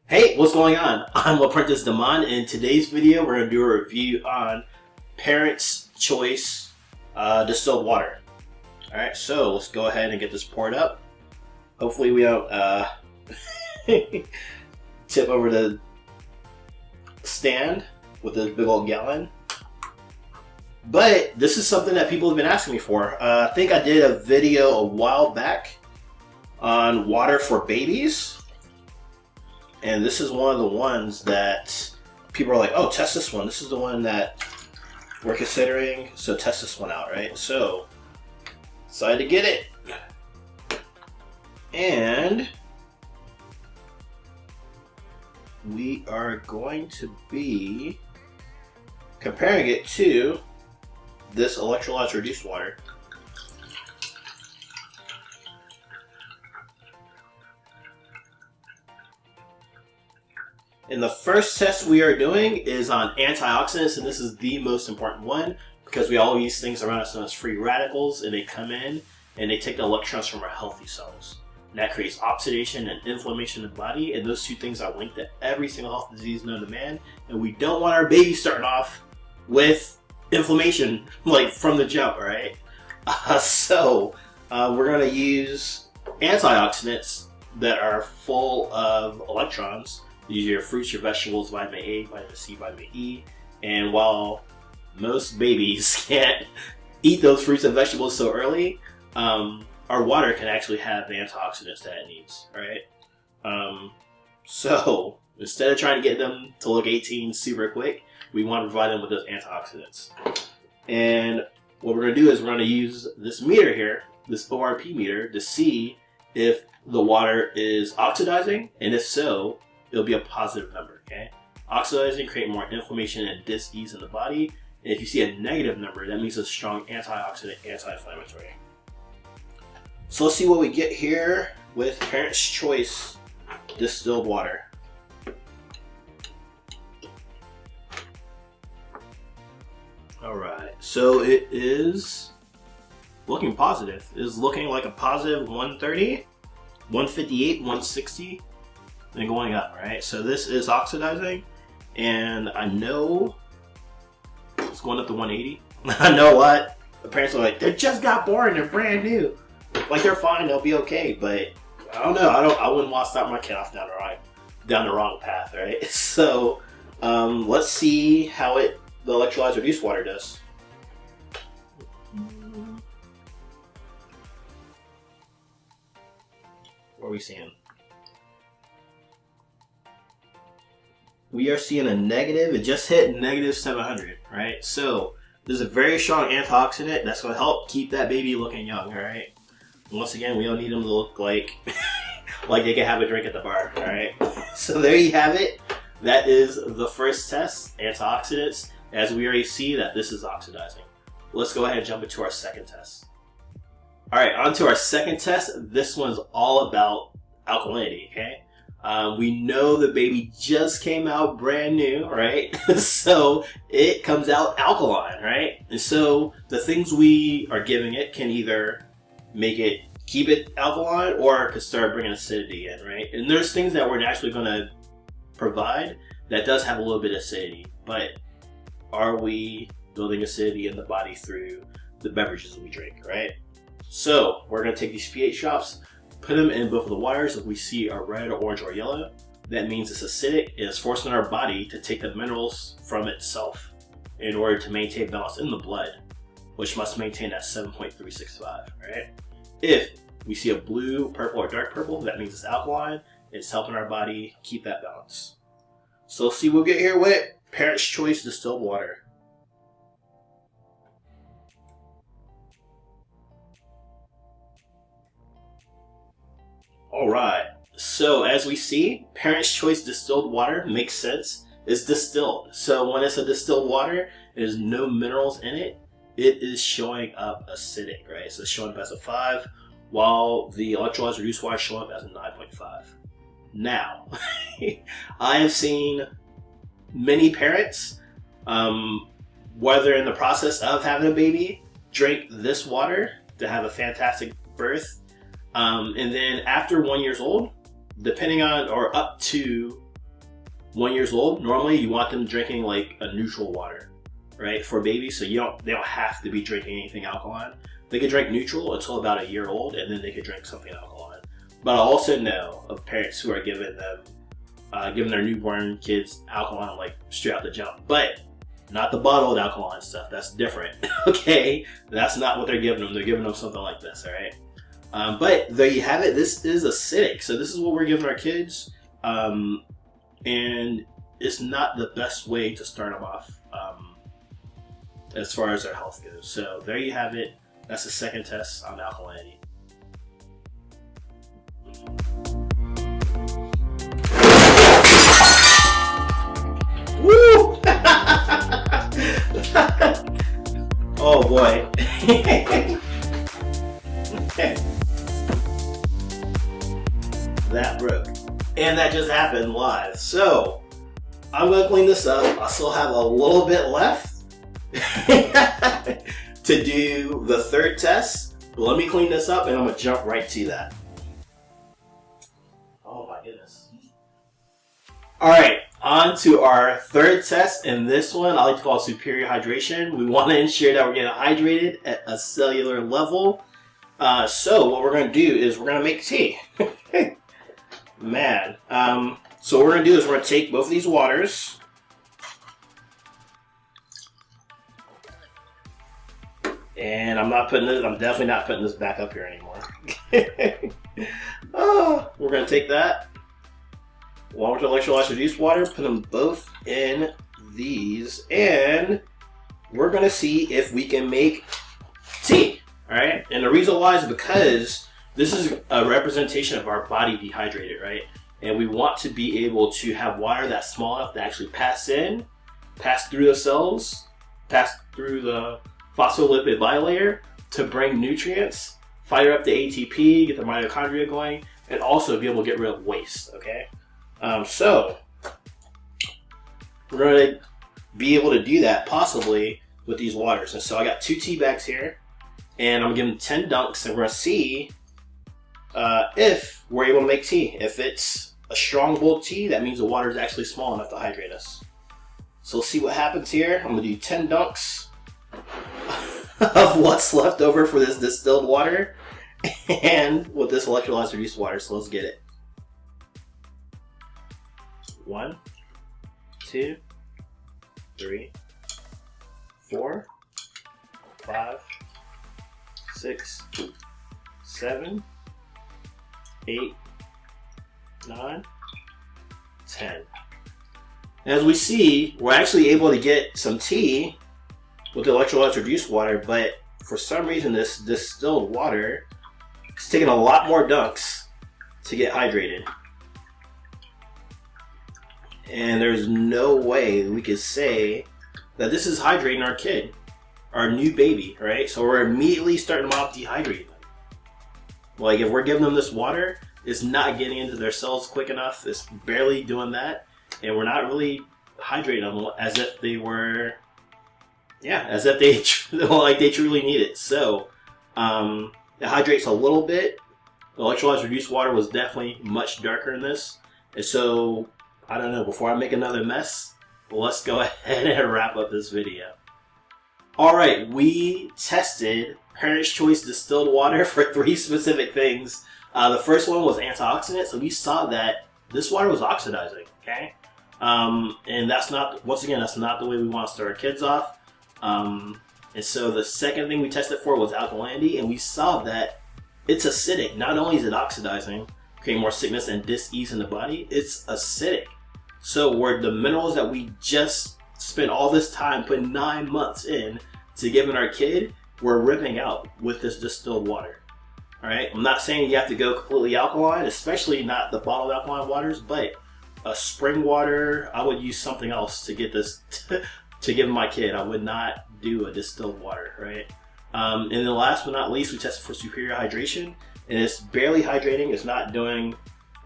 Hey, what's going on? I'm Apprentice Damon. In today's video, we're going to do a review on Parents Choice Distilled Water. Alright, so let's go ahead and get this poured up. Hopefully we don't tip over the stand with this big old gallon. But this is something that people have been asking me for. I think I did a video a while back on water for babies. And this is one of the ones that people are like, oh, test this one. This is the one that we're considering, so test this one out, right? So, decided to get it. And we are going to be comparing it to this electrolytes reduced water. And the first test we are doing is on antioxidants, and this is the most important one because we all use things around us known as free radicals, and they come in and they take the electrons from our healthy cells. And that creates oxidation and inflammation in the body, and those two things are linked to every single health disease known to man, and we don't want our baby starting off with inflammation like from the jump, right? So we're going to use antioxidants that are full of electrons. These are your fruits, your vegetables, vitamin A, vitamin C, vitamin E. And while most babies can't eat those fruits and vegetables so early, our water can actually have the antioxidants that it needs, right? So instead of trying to get them to look 18 super quick, we want to provide them with those antioxidants. And what we're going to do is we're going to use this meter here, this ORP meter, to see if the water is oxidizing, and if so, it'll be a positive number, okay? Oxidizing create more inflammation and dis-ease in the body. And if you see a negative number, that means a strong antioxidant, anti-inflammatory. So let's see what we get here with Parents Choice Distilled Water. Alright, so it is looking positive. It is looking like a positive 130, 158, 160. And going up, right? So this is oxidizing, and I know it's going up to 180. I know what the parents are like, they just got born, they're brand new, like they're fine, they'll be okay. But I don't know. I wouldn't want to start my kid off down the wrong path, right? So let's see how the electrolytes reduced water does. What are we seeing? We are seeing a negative. It just hit negative 700, right? So there's a very strong antioxidant that's going to help keep that baby looking young, all right? Once again, we don't need them to look like like they can have a drink at the bar, all right? So there you have it. That is the first test, antioxidants, as we already see that this is oxidizing. Let's go ahead and jump into our second test. All right, on to our second test. This one's all about alkalinity, okay? We know the baby just came out brand new, right? So it comes out alkaline, right? And so the things we are giving it can either keep it alkaline, or could start bringing acidity in, right? And there's things that we're naturally going to provide that does have a little bit of acidity, but are we building acidity in the body through the beverages we drink, right? So we're going to take these pH drops, put them in both of the waters. If we see a red, orange, or yellow, that means it's acidic. It is forcing our body to take the minerals from itself in order to maintain balance in the blood, which must maintain at 7.365, right? If we see a blue, purple, or dark purple, that means it's alkaline. It's helping our body keep that balance. So let's see what we get here with Parents Choice Distilled Water. Alright, so as we see, Parents Choice Distilled Water makes sense. It's distilled. So when it's a distilled water, there's no minerals in it. It is showing up acidic, right? So it's showing up as a 5, while the electrolytes reduced water is showing up as a 9.5. Now, I have seen many parents, whether in the process of having a baby, drink this water to have a fantastic birth. And then after 1 year old, depending on, or up to 1 year old, normally you want them drinking like a neutral water, right, for babies. So they don't have to be drinking anything alkaline. They could drink neutral until about 1 year old, and then they could drink something alkaline. But I also know of parents who are giving their newborn kids alkaline like straight out the jump, but not the bottled alkaline stuff. That's different. Okay, that's not what they're giving them. They're giving them something like this. All right. But there you have it. This is acidic, so this is what we're giving our kids, and it's not the best way to start them off as far as their health goes. So there you have it. That's the second test on alkalinity. Woo! Oh boy. That broke. And that just happened live. So I'm gonna clean this up. I still have a little bit left to do the third test. But let me clean this up and I'm gonna jump right to that. Oh my goodness. Alright, on to our third test, and this one I like to call superior hydration. We want to ensure that we're getting hydrated at a cellular level. So what we're going to do is we're going to make tea. Man. So what we're going to do is we're going to take both of these waters. And I'm definitely not putting this back up here anymore. We're going to take that, along with the electrolyte reduced water, put them both in these, and we're going to see if we can make tea. Alright? And the reason why is because this is a representation of our body dehydrated, right? And we want to be able to have water that's small enough to actually pass through the cells, pass through the phospholipid bilayer to bring nutrients, fire up the ATP, get the mitochondria going, and also be able to get rid of waste, okay? So we're going to be able to do that possibly with these waters. And so I got 2 tea bags here, and I'm giving 10 dunks, and we're going to see if we're able to make tea. If it's a strong bold tea, that means the water is actually small enough to hydrate us. So let's see what happens here. I'm going to do 10 dunks of what's left over for this distilled water and with this electrolyte reduced water. So let's get it. 1, 2, 3, 4, 5, 6, 7, 8, 9, 10. As we see, we're actually able to get some tea with the electrolyte reduced water, but for some reason this distilled water is taking a lot more dunks to get hydrated. And there's no way we could say that this is hydrating our kid, our new baby, right? So we're immediately starting them off dehydrating them. Like if we're giving them this water, it's not getting into their cells quick enough. It's barely doing that. And we're not really hydrating them as if they were, as if they truly need it. So it hydrates a little bit. The electrolyte reduced water was definitely much darker in this. And so, I don't know, before I make another mess, let's go ahead and wrap up this video. Alright, we tested Parents Choice Distilled Water for 3 specific things. The first one was antioxidant, so we saw that this water was oxidizing, okay? And that's not, once again, that's not the way we want to start our kids off. And so the second thing we tested for was alkalinity, and we saw that it's acidic. Not only is it oxidizing, creating more sickness and dis-ease in the body, it's acidic. So where the minerals that we just spent all this time, putting 9 months in to giving our kid, we're ripping out with this distilled water. Alright, I'm not saying you have to go completely alkaline, especially not the bottled alkaline waters, but a spring water, I would use something else to get this to give my kid. I would not do a distilled water, right? And then last but not least, we tested for superior hydration, and it's barely hydrating. It's not doing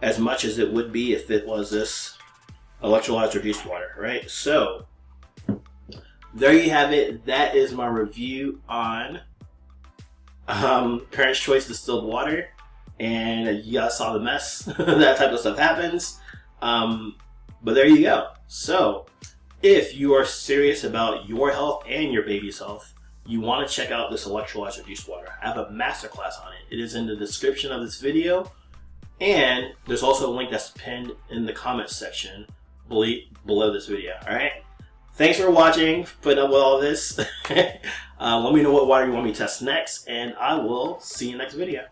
as much as it would be if it was this electrolyte reduced water, right? So there you have it. That is my review on Parents Choice Distilled Water, and you guys saw the mess. That type of stuff happens. But there you go. So if you are serious about your health and your baby's health, you want to check out this electrolytes reduced water. I have a masterclass on it. It is in the description of this video, and there's also a link that's pinned in the comments section below this video. All right. Thanks for watching. Putting up with all this. Let me know what water you want me to test next, and I will see you next video.